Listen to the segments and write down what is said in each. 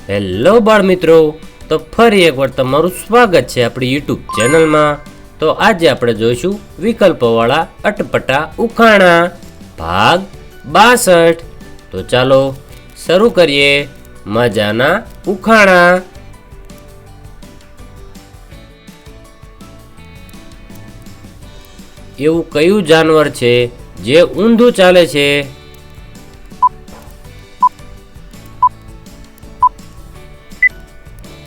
Hello બાળ મિત્રો, તો ફરી એકવાર તમારું સ્વાગત છે આપણી યુટ્યુબ ચેનલમાં। તો આજે આપણે જોઈશું વિકલ્પોવાળા અટપટા ઉખાણા ભાગ 62। તો ચાલો શરૂ કરીએ મજાના ઉખાણા। એવું કયું જાનવર છે જે ઊંધું ચાલે છે?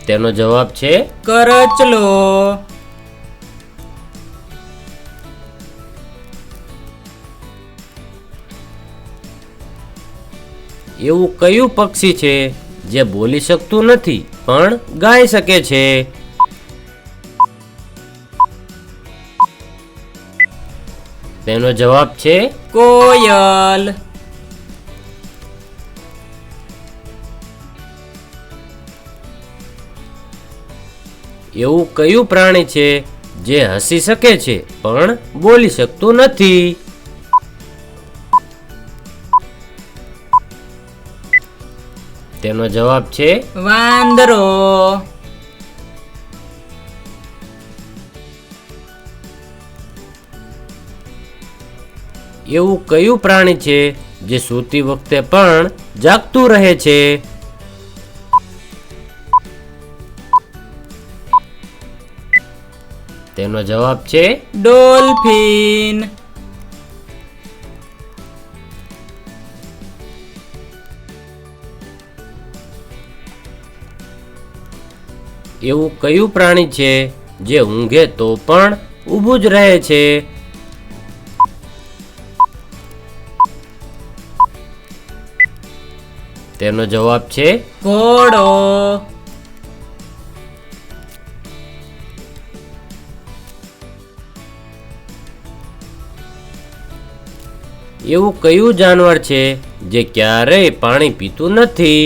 તેનો જવાબ છે કરચલો। એવું કયું પક્ષી છે જે બોલી શકતું નથી પણ ગાઈ શકે છે? તેનો જવાબ છે કોયલ। એવું કયું પ્રાણી છે જે હસી શકે છે પણ બોલી શકતું નથી? તેનો જવાબ છે વાંદરો। એવું કયું પ્રાણી છે જે સૂતી વખતે પણ જાગતું રહે છે? તેનો જવાબ છે ડોલ્ફિન। એવું કયું પ્રાણી છે જે ઊંઘે તો પણ ઊભું જ રહે છે? તેનો જવાબ છે ઘોડો। એવું કયું જાનવર છે જે ક્યારેય પાણી પીતું નથી?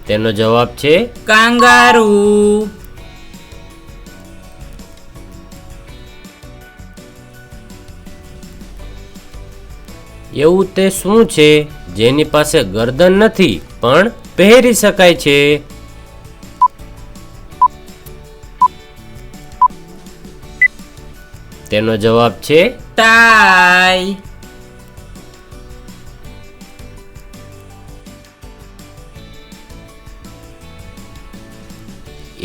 તેનો જવાબ છે કાંગારૂ। એવું તે શું છે જેની પાસે ગરદન નથી પણ પહેરી શકાય છે? તેનો જવાબ છે ટાઈ।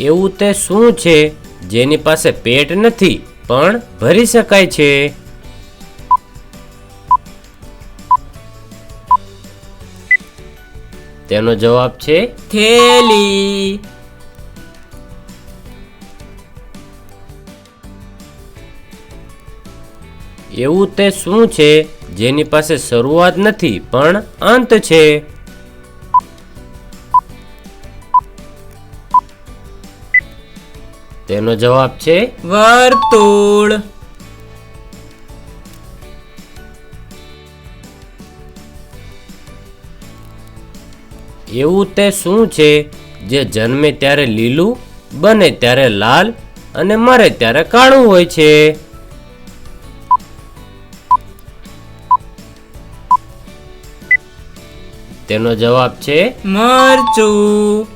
એવું તે શું છે જેની પાસે પેટ નથી પણ ભરી શકાય છે? તેનો જવાબ છે થેલી। એવું તે શું છે જેની પાસે શરૂઆત નથી પણ અંત છે? તેનો જવાબ છે વર્તુળ। એવું તે શું છે જે જન્મે ત્યારે લીલું, બને ત્યારે લાલ અને મરે ત્યારે કાળું હોય છે? તેનો જવાબ છે મરચું।